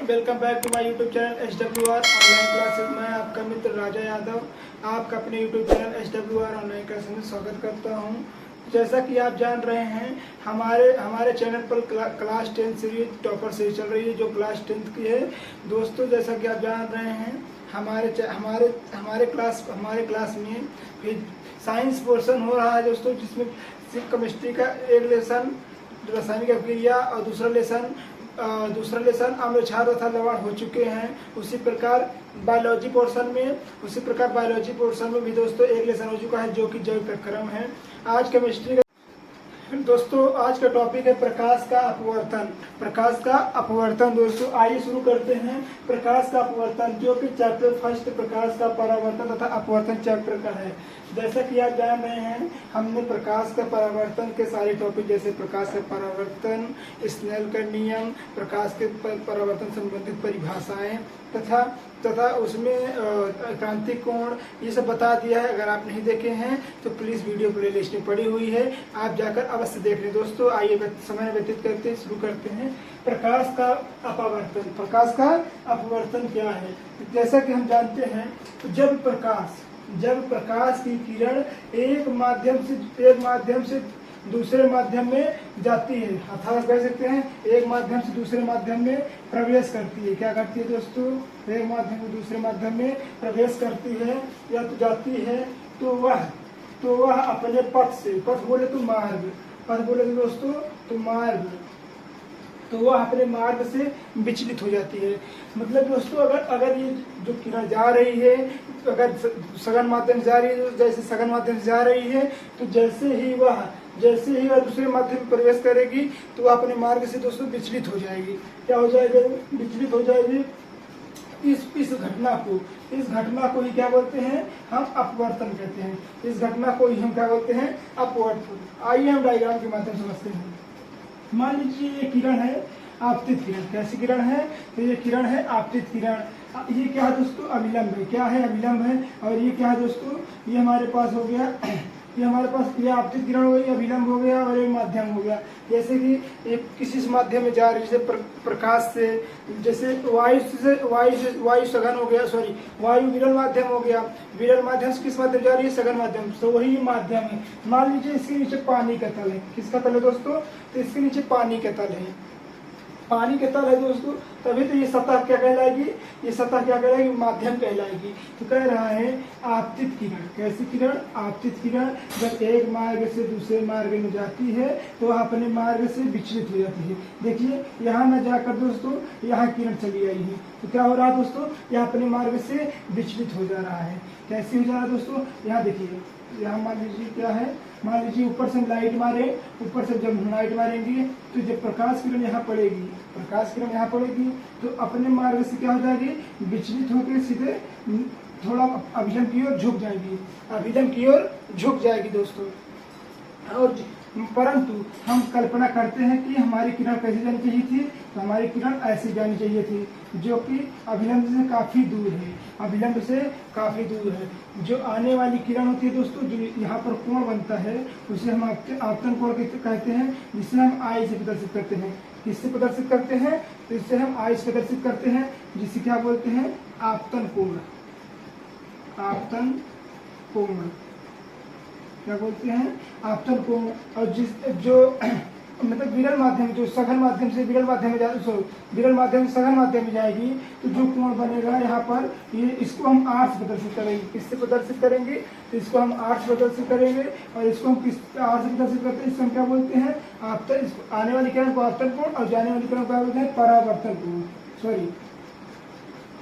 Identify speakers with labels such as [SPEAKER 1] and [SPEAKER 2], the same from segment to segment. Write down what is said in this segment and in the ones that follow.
[SPEAKER 1] Welcome back to my YouTube channel SWR online classes. मैं आपका मित्र राजा यादव आपका अपने YouTube channel SWR online classes में स्वागत करता हूं। जैसा कि आप जान रहे हैं हमारे चैनल पर क्लास 10 सीरीज टॉपर सीरीज चल रही है जो क्लास 10 की है। दोस्तों, जैसा कि आप जान रहे हैं हमारे क्लास में फिर साइंस पोर्शन हो रहा है दोस्तों, जिसमें केमिस्ट्री का एक लेसन रासायनिक अभिक्रिया और दूसरा लेसन अम्ल क्षार तथा लवण हो चुके हैं। उसी प्रकार बायोलॉजी पोर्शन में भी दोस्तों एक लेसन हो चुका है जो कि जैव प्रक्रम है। आज केमिस्ट्री का दोस्तों आज का टॉपिक है प्रकाश का अपवर्तन। दोस्तों आइए शुरू करते हैं प्रकाश का अपवर्तन, जो कि चैप्टर फर्स्ट प्रकाश का परावर्तन तथा अपवर्तन चैप्टर का है। जैसा कि आप जान रहे हैं हमने प्रकाश का परावर्तन के सारे टॉपिक जैसे प्रकाश का परावर्तन, स्नेल का नियम, प्रकाश के परावर्तन संबंधित परिभाषाएं तथा उसमें क्रांतिक कोण ये सब बता दिया है। अगर आप नहीं देखे हैं तो प्लीज़ वीडियो प्लेलिस्ट में पड़ी हुई है, आप जाकर अवश्य देख लें। दोस्तों आइए समय व्यतीत करते शुरू करते हैं प्रकाश का अपवर्तन क्या है। जैसा कि हम जानते हैं जब प्रकाश की किरण एक माध्यम से दूसरे माध्यम में जाती है, अथवा कह सकते हैं एक माध्यम से दूसरे माध्यम में प्रवेश करती है। क्या करती है दोस्तों? एक माध्यम से दूसरे माध्यम में प्रवेश करती है या तो जाती है तो वह अपने पथ बोले तो दोस्तों तो मार्ग, तो वह अपने मार्ग से विचलित हो जाती है। मतलब दोस्तों अगर ये जो किरण जा रही है, अगर सघन माध्यम से जा रही है, जैसे सघन माध्यम से जा रही है, तो जैसे ही वह दूसरे माध्यम में प्रवेश करेगी तो वह अपने मार्ग से दोस्तों विचलित हो जाएगी। क्या हो जाएगा? विचलित हो जाएगी। इस घटना को ही क्या बोलते हैं? हम अपवर्तन कहते हैं। इस घटना को ही हम क्या बोलते हैं? अपवर्तन। आइए हम डायग्राम के माध्यम से समझते हैं। मान लीजिए ये किरण है आपतित किरण। कैसी किरण है? तो ये किरण है आपतित किरण। ये क्या है दोस्तों? अभिलंब है। क्या है? अभिलंब है। और ये क्या है दोस्तों? ये हमारे पास हो गया, ये आपतित किरण हो गई, अभिलंब हो गया और एक माध्यम हो गया। जैसे कि एक किसी माध्यम में जा रही, जैसे प्रकाश से, जैसे वायु सघन हो गया, वायु विरल माध्यम हो गया। विरल माध्यम से किस माध्यम जा रही है? सघन माध्यम। तो वही माध्यम है। मान लीजिए इसके नीचे पानी का तल है। किसका तल है दोस्तों? तो इसके नीचे पानी का तल है। पानी के तल है दोस्तों, तभी तो ये सतह क्या कहलाएगी? ये सतह क्या कहलाएगी? माध्यम कहलाएगी। तो कह रहा है आपतित किरण। कैसी किरण? आपतित किरण जब एक मार्ग से दूसरे मार्ग में जाती है तो वह अपने मार्ग से विचलित हो जाती है। देखिए यहाँ न जाकर दोस्तों यहाँ किरण चली आई है, तो क्या हो रहा है दोस्तों? यह अपने मार्ग से विचलित हो जा रहा है। कैसे हो जा रहा है दोस्तों? यहाँ देखिए, यहाँ मान लीजिए क्या है, मान लीजिए ऊपर से हम लाइट मारे, ऊपर से जब लाइट मारेंगे तो जब प्रकाश किरण यहाँ पड़ेगी तो अपने मार्ग से क्या हो जाएगी? विचलित होकर सीधे थोड़ा अभिलंब की ओर झुक जाएगी दोस्तों। और परंतु हम कल्पना करते हैं कि हमारी किरण कैसे जानी चाहिए थी? तो हमारी किरण ऐसी जानी चाहिए थी, जो कि अभिलंब से काफी दूर है। जो आने वाली किरण होती है दोस्तों, जो यहाँ पर कोण बनता है उसे हम आपतन कोण कहते हैं, जिसे हम आई से प्रदर्शित करते हैं। किससे प्रदर्शित करते हैं? तो इससे हम आई से प्रदर्शित करते हैं, जिसे क्या बोलते हैं? आपतन कोण। क्या बोलते हैं? आपतन कोण। और जो मतलब विरल माध्यम, जो सघन माध्यम से विरल माध्यम में सघन माध्यम में जाएगी तो जो कोण बनेगा यहाँ पर, ये इसको हम आर से प्रदर्शित करेंगे। किससे प्रदर्शित करेंगे? तो इसको हम आर से प्रदर्शित करेंगे। और इसको हम किस आर से प्रदर्शित करते हैं? इसको हम क्या बोलते हैं? आपतन। आने वाली किरण को आपतन कोण और जाने वाली किरण को क्या बोलते हैं? परावर्तन कोण।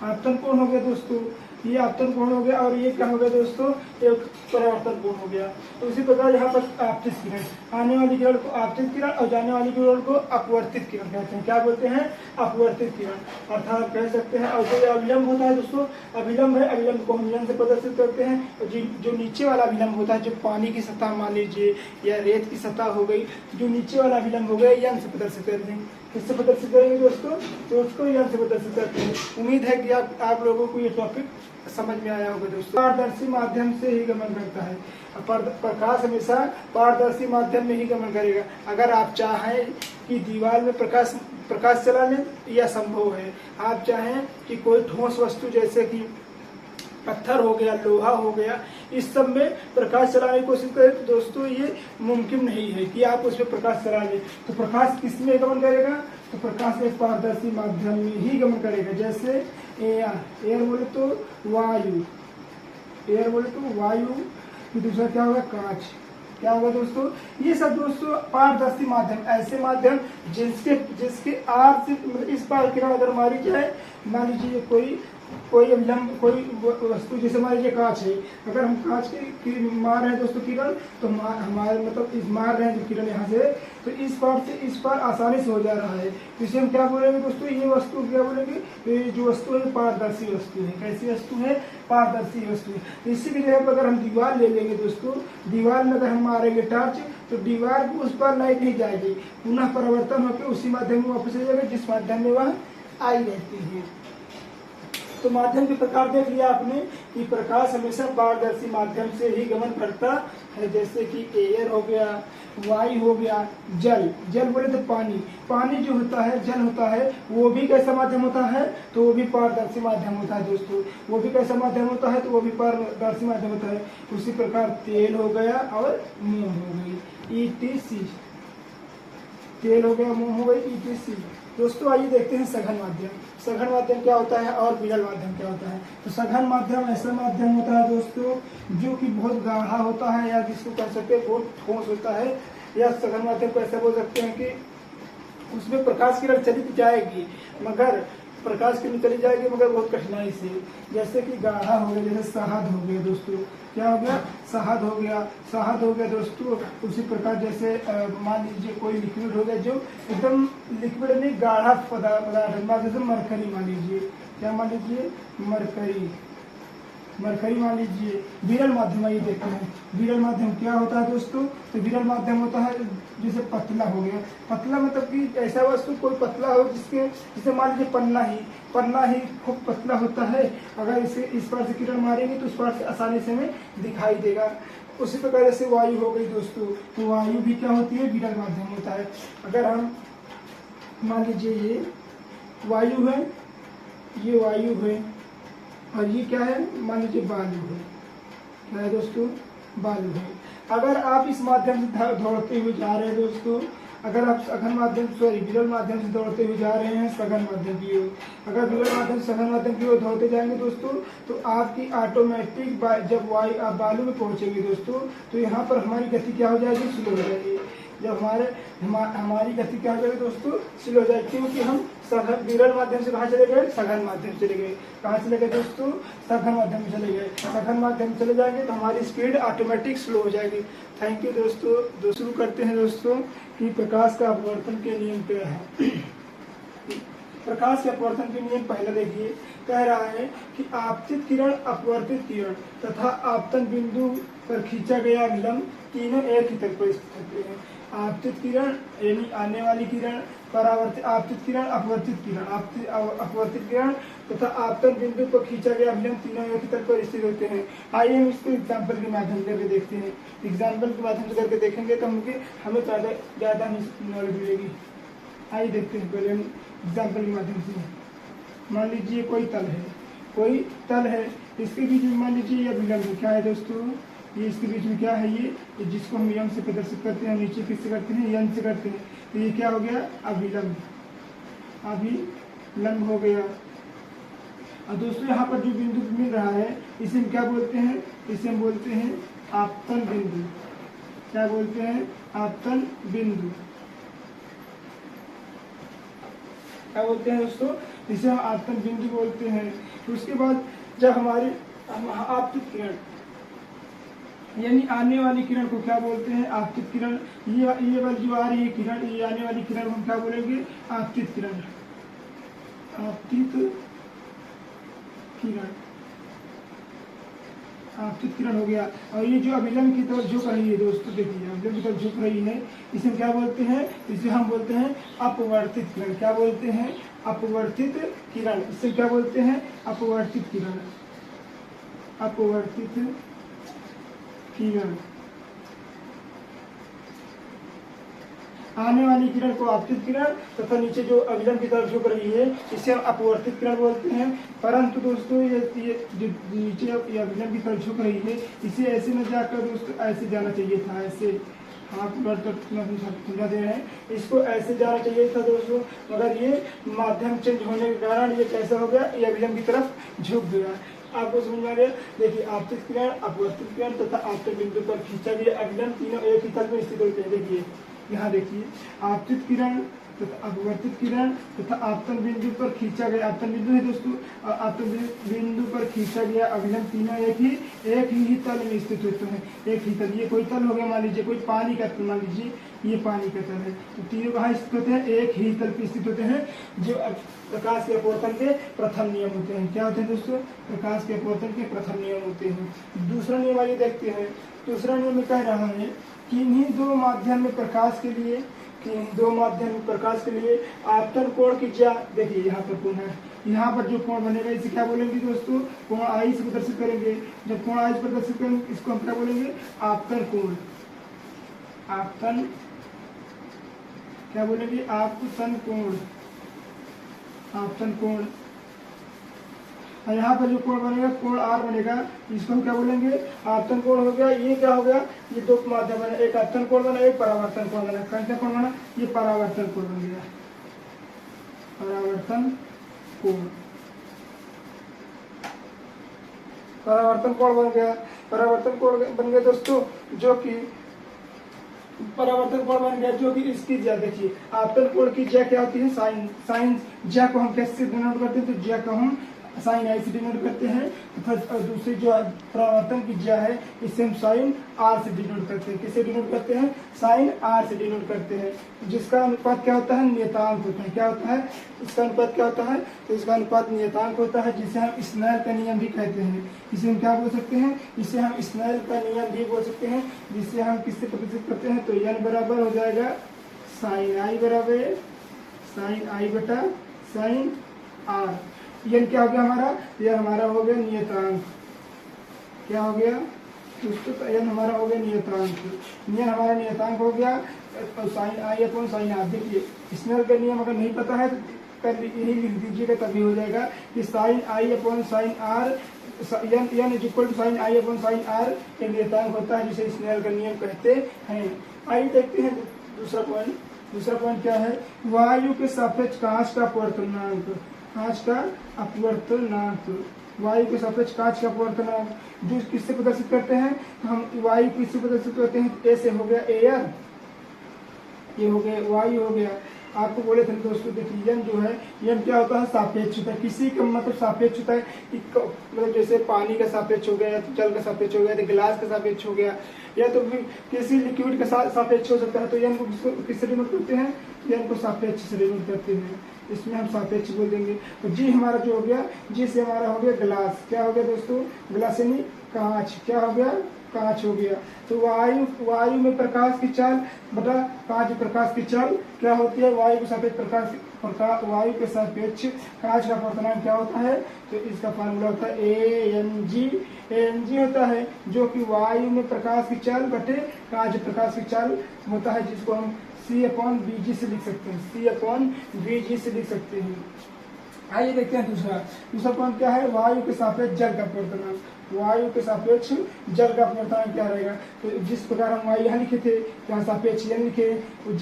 [SPEAKER 1] आपतन कोण हो गया दोस्तों, ये आपतन कोण हो गया। और ये क्या हो गया दोस्तों? एक परावर्तन कोण हो गया। तो उसी प्रकार यहाँ पर आपतित किरण, आने वाली किरण को आपतित किरण और जाने वाली किरण को अपवर्तित किरण कहते हैं। क्या बोलते हैं? अपवर्तित किरण अर्थात कह सकते हैं। और जो अभिलंब होता है दोस्तों, अभिलंब है, अभिलंब को हम यन से प्रदर्शित करते हैं। और जो नीचे वाला अभिलंब होता है, जो पानी की सतह मान लीजिए या रेत की सतह हो गई, जो नीचे वाला अभिलंब हो गया, यन से प्रदर्शित करते हैं। किससे प्रदर्शित करेंगे दोस्तों? तो उसको यन से प्रदर्शित करते हैं। उम्मीद है कि आप लोगों को ये टॉपिक समझ में आया होगा दोस्तों। पारदर्शी माध्यम से ही गमन करता है। प्रकाश हमेशा पारदर्शी माध्यम में ही गमन करेगा। अगर आप चाहें कि दीवार में प्रकाश प्रकाश चला लें, यह असंभव है। आप चाहें कि कोई ठोस वस्तु जैसे कि पत्थर हो गया, लोहा हो गया, इस सब में प्रकाश चलाने की कोशिश करें तो दोस्तों ये मुमकिन नहीं है कि आप उसमें प्रकाश चला लें। तो प्रकाश किस में गमन करेगा? तो प्रकाश एक पारदर्शी माध्यम में ही गमन करेगा। जैसे एयर बोले तो वायु, एयर बोले तो वायु, फिर दूसरा क्या होगा? कांच। क्या होगा दोस्तों? ये सब दोस्तों पारदर्शी माध्यम, ऐसे माध्यम जिसके आर से मतलब इस पार किरण अगर मारी जाए, मान लीजिए कोई अभिलंब कोई वस्तु, जैसे मान लीजिए कांच है, अगर हम कांच की मार रहे हैं दोस्तों किरण, तो हमारे मतलब इस मार रहे हैं जो किरण यहाँ से, तो इस पार से इस पार आसानी से हो जा रहा है। तो इसे हम क्या बोलेंगे दोस्तों? ये वस्तु क्या बोलेंगे? तो ये जो वस्तु है पारदर्शी वस्तु है। कैसी वस्तु है? पारदर्शी वस्तु है। तो इसी की जगह पर अगर हम दीवार ले लेंगे दोस्तों, दीवार में अगर हम मारेंगे टॉर्च, तो दीवार को उस पर लाइट नहीं जाएगी, पुनः परिवर्तन होकर उसी माध्यम में वापस आ जाएगा जिस माध्यम में वह आई रहती है। तो माध्यम के प्रकार देख लिया आपने कि प्रकाश हमेशा पारदर्शी माध्यम से ही गमन करता है। जैसे कि एयर हो गया, वायु हो गया, जल। जल बोले तो पानी। पानी जो होता है, जल होता है, वो भी कैसा माध्यम होता है? तो वो भी पारदर्शी माध्यम होता है दोस्तों। वो भी कैसा माध्यम होता है? तो वो भी पारदर्शी माध्यम होता है। उसी प्रकार तेल हो गया और मोम हो गई, ETC। तेल हो गया, मोम हो गई, ETC। दोस्तों आइए देखते हैं सघन माध्यम। सघन माध्यम क्या होता है और विरल माध्यम क्या होता है? तो सघन माध्यम ऐसा माध्यम होता है दोस्तों जो कि बहुत गाढ़ा होता है, या जिसको कह सकते हैं बहुत ठोस होता है। या सघन माध्यम को ऐसा बोल सकते हैं कि उसमें प्रकाश किरण चली जाएगी, मगर प्रकाश किरण चली जाएगी मगर बहुत कठिनाई से। जैसे कि गाढ़ा हो गया, जैसे शहद हो गया दोस्तों। क्या हो गया? शहद हो गया। शहद हो गया दोस्तों। उसी प्रकार जैसे मान लीजिए कोई लिक्विड हो गया जो एकदम लिक्विड नहीं, गाढ़ा पदार्थ, जैसे मरकरी मान लीजिए। क्या मान लीजिए? मरकरी। मरकरी मान लीजिए। विरल माध्यम आइए देखते हैं। विरल माध्यम क्या होता है दोस्तों? तो विरल माध्यम होता है जैसे पतला हो गया। पतला मतलब कि ऐसा वस्तु कोई पतला हो जिसे मान लीजिए पन्ना ही खूब पतला होता है। अगर इसे इस पार से किरण मारेंगे तो उस पार से आसानी से हमें दिखाई देगा। उसी प्रकार जैसे वायु हो गई दोस्तों, तो वायु भी क्या होती है? विरल माध्यम होता है। अगर हम मान लीजिए ये वायु है, ये वायु है, और ये क्या है? मान लीजिए बालू है। क्या है दोस्तों? बालू है। अगर आप इस माध्यम से दौड़ते हुए जा रहे हैं दोस्तों, अगर आप सघन माध्यम विरल माध्यम से दौड़ते हुए जा रहे हैं सघन माध्यम की ओर, अगर विरल माध्यम से सघन माध्यम की ओर दौड़ते जाएंगे दोस्तों, तो आपकी ऑटोमेटिक जब वायु आप बालू में पहुंचेंगे दोस्तों, तो यहाँ पर हमारी गति क्या हो जाएगी? स्लो हो जाएगी। जब हमारी गति क्या हो जाएगी दोस्तों? स्लो हो जाएगी, क्योंकि हम सघन विरल माध्यम से कहाँ चले गए? सघन माध्यम चले गए। कहाँ चले गए दोस्तों? सघन माध्यम में चले गए। सघन माध्यम चले जाएंगे तो हमारी स्पीड ऑटोमेटिक स्लो हो जाएगी। थैंक यू दोस्तों। शुरू करते हैं दोस्तों कि प्रकाश का अपवर्तन के नियम क्या है। प्रकाश के अपवर्तन के नियम पहले देखिए। कह रहा है कि आपतित किरण, अपवर्तित किरण तथा आपतन बिंदु पर खींचा गया विलंब तीनों एक ही तल पर स्थित होते हैं। आपतित किरण यानी आने वाली किरण, परावर्तित आपतित किरण, अपवर्तित किरण, अपवर्तित किरण तथा आपतन बिंदु पर खींचा गया विलंब तीनों एक ही तल पर स्थित होते हैं। आइए हम इसको एग्जाम्पल के माध्यम से करके देखते हैं। एग्जाम्पल के माध्यम से करके देखेंगे तो हमें ज़्यादा नॉलेज मिलेगी। आइए देखते हैं पहले हम एग्जाम्पल के माध्यम से। मान लीजिए कोई तल है, इसके बीच में मान लीजिए यह विलंब है। क्या है दोस्तों? ये इसके बीच में क्या है? ये जिसको हम यम से प्रदर्शित करते हैं, नीचे किससे करते हैं? यम से करते हैं। तो ये क्या हो गया? अभिलंब। अभिलंब हो गया। और दोस्तों यहाँ पर जो बिंदु मिल रहा है इसे हम क्या बोलते हैं? इसे हम बोलते हैं आपतन बिंदु। क्या बोलते हैं? आपतन बिंदु। क्या बोलते हैं दोस्तों? इसे हम आपतन बिंदु बोलते हैं। तो उसके बाद जब हमारी आपतित किरण यानी आने वाली किरण को क्या बोलते हैं? आपतित किरण। ये वाली जो आ रही है किरण, ये आने वाली किरण हम क्या बोलेंगे? आपतित किरण। आपतित किरण, आपतित किरण हो गया। और ये जो अभिलंब की तरफ झुक रही है दोस्तों, देखिए अभिलंब की तरफ झुक रही है, इसे क्या बोलते हैं? इसे हम बोलते हैं अपवर्तित किरण। क्या बोलते हैं? अपवर्तित किरण। इसे क्या बोलते हैं? अपवर्तित किरण। अपवर्तित किरण। आने वाली किरण को आपतित किरण तथा नीचे जो अविलंब की तरफ झुक रही है इसे हम अपवर्तित किरण बोलते हैं। परंतु दोस्तों ये जो नीचे अविलंब की तरफ झुक रही है इसे ऐसे न जाकर दोस्तों ऐसे जाना चाहिए था, ऐसे हाथ समझा दे रहे हैं, इसको ऐसे जाना चाहिए था दोस्तों, मगर ये माध्यम चेंज होने के कारण ये कैसा हो गया, ये अविलंब की तरफ झुक गया। आपको समझ में आ गया। देखिए आपतित किरण, अपवर्तित किरण तथा आपतित बिंदु पर खींचा गया अविलंब तीनों एक ही तल में स्थित होते हैं। देखिए यहाँ देखिए आपतित किरण तथा अपवर्तित किरण तथा आपतन बिंदु पर खींचा गया, आपतन बिंदु है दोस्तों, आपतन बिंदु पर खींचा गया अविलंब तीनों एक ही तल में स्थित होते हैं, एक ही तल। ये कोई तल हो गया, मान लीजिए कोई पानी का तल, मान लीजिए ये पानी का तल है, तो तीनों कहाँ स्थित होते हैं, एक ही तल पे स्थित होते हैं, जो प्रकाश के अपवर्तन के प्रथम नियम होते हैं। क्या होते हैं दोस्तों, प्रकाश के अपवर्तन के प्रथम नियम होते हैं। दूसरा नियम आइए देखते हैं। दूसरा नियम कह रहा है कि इन्हीं दो माध्यम में प्रकाश के लिए, दो माध्यम में प्रकाश के लिए आपतन कोण की ज्या, देखिए यहाँ पर कोण है, यहाँ पर जो कोण बनेगा इसे क्या बोलेंगे दोस्तों, कोण आई से प्रदर्शित करेंगे। जब कोण आई से प्रदर्शित करेंगे इसको हम क्या बोलेंगे, आपतन कोण। आपतन क्या बोलेंगे, आपतन कोण, आपतन कोण। और यहाँ पर जो कोण बनेगा कोण आर बनेगा, इसको हम क्या बोलेंगे, आपतन कोण हो गया। ये क्या हो गया, ये दो माध्यम बना, एक आपतन कोण बना, एक परावर्तन कोण बना। कौन सा कोण बना, ये परावर्तन कोण बन गया, परावर्तन कोण, परावर्तन कोण बन गया। परावर्तन कोण बन गया दोस्तों, जो कि परावर्तन कोण बन गया, जो कि इसकी ज्या, देखिए आपतन कोण की ज्या क्या होती है, साइन। साइन ज्या को हम कैसे डिनोट करते हैं, तो ज्या को हम साइन आई से डिनोट करते हैं, तथा दूसरी जो परावर्तन की ज्या है इसे हम साइन आर से डिनोट करते हैं। किसे डिनोट करते हैं, साइन आर से डिनोट करते हैं, जिसका अनुपात क्या होता है, नियतांक होता है। क्या होता है, इसका अनुपात क्या होता है, तो इसका अनुपात नियतांक होता है, जिसे हम स्नेल का नियम भी कहते हैं। इसे हम क्या बोल सकते हैं, इसे हम स्नेल का नियम भी बोल सकते हैं, जिससे हम किससे प्रदर्शित करते हैं, तो n बराबर हो जाएगा साइन आई बराबर साइन आई बटा साइन आर। ये क्या हो गया हमारा, ये हमारा हो गया नियतांक। क्या हो गया दोस्तों, ये हमारा हो गया नियतांक। ये हमारा नियतांक हो गया sine i upon sine r. देखिए स्नेल का नियम अगर नहीं पता है तो कर यही लिख दीजिएगा, तभी हो जाएगा कि sine i upon sine r n is equal to sine i upon sine r एक नियतांक होता है, जिसे स्नेल का नियम कहते हैं। आइए देखते हैं दूसरा पॉइंट। दूसरा पॉइंट क्या है, वायु के सापेक्ष कांच का अपवर्तनांक। कांच का अपवर्तनांक, वायु के सापेक्ष कांच का अपवर्तनांक जो किससे प्रदर्शित करते हैं, हम वायु किससे प्रदर्शित करते हैं, ऐसे हो गया एयर, ये हो गया वायु हो गया। आपको बोले थे दोस्तों, देखिए यन जो है, यन क्या होता है, सापेक्ष होता है। किसी का मतलब सापेक्ष होता है, मतलब जैसे पानी का सापेक्ष हो गया, या तो जल का सापेक्ष हो गया, या तो गिलास का सापेक्ष हो गया, या तो किसी लिक्विड का सापेक्ष हो सकता है। तो यन को किससे डिनोट करते हैं, यन को सापेक्ष से डिनोट करते हैं, इसमें हम सापेक्ष बोल देंगे। तो जी हमारा जो हो गया, जी से हमारा हो गया गिलास। क्या हो गया दोस्तों, गिलास यानी कांच। क्या हो गया, कांच हो गया। तो वायु में प्रकाश की चाल बटा कांच प्रकाश की चाल क्या होती है, वायु के सापेक्ष वायु के सापेक्ष कांच का अपवर्तनांक क्या होता है, तो इसका फार्मूला होता है ANG होता है, जो कि वायु में प्रकाश की चाल बटे कांच प्रकाश की चाल होता है, जिसको हम C/Vg से लिख सकते हैं, C/Vg से लिख सकते हैं। आइए देखते हैं दूसरा पॉइंट क्या है, वायु के सापेक्ष जल का अपवर्तनांक। वायु के सापेक्ष जल का अपवर्तनांक क्या रहेगा, तो जिस प्रकार हम वायु यहाँ लिखे थे, यहाँ सापेक्ष यहाँ लिखे, तो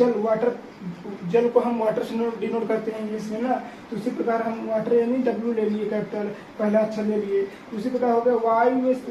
[SPEAKER 1] जल को हम वाटर से डिनोट करते हैं इंग्लिश में ना, तो उसी प्रकार हम वाटर यानी W ले लिए, कैपिटल पहला अक्षर ले लिए। उसी प्रकार हो गया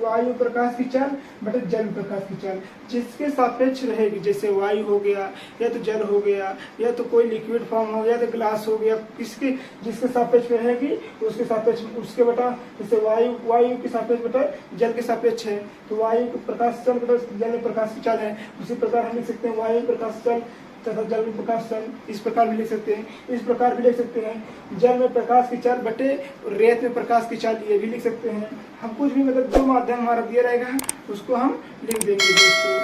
[SPEAKER 1] वायु प्रकाश की चाल बटे जल प्रकाश की चाल, जिसके सापेक्ष रहेगी, जैसे वायु हो गया, या तो जल हो गया, या तो कोई लिक्विड फॉर्म हो गया, तो ग्लास हो गया, जिसके सापेक्ष में रहेगी उसके सापेक्ष उसके बटा, जैसे वायु के सापेक्ष बटा जल के सापेक्ष है, तो वायु प्रकाश चाल बटा जल में प्रकाश की चाल है। उसी प्रकार हम लिख सकते हैं वायु प्रकाश चाल तथा जल में प्रकाश चाल, इस प्रकार भी लिख सकते हैं। इस प्रकार भी लिख सकते हैं, जल में प्रकाश की चाल बटे रेत में प्रकाश की चाल, ये भी लिख सकते हैं हम। कुछ भी मतलब जो माध्यम हमारा दिया रहेगा उसको हम लिख देंगे दोस्तों।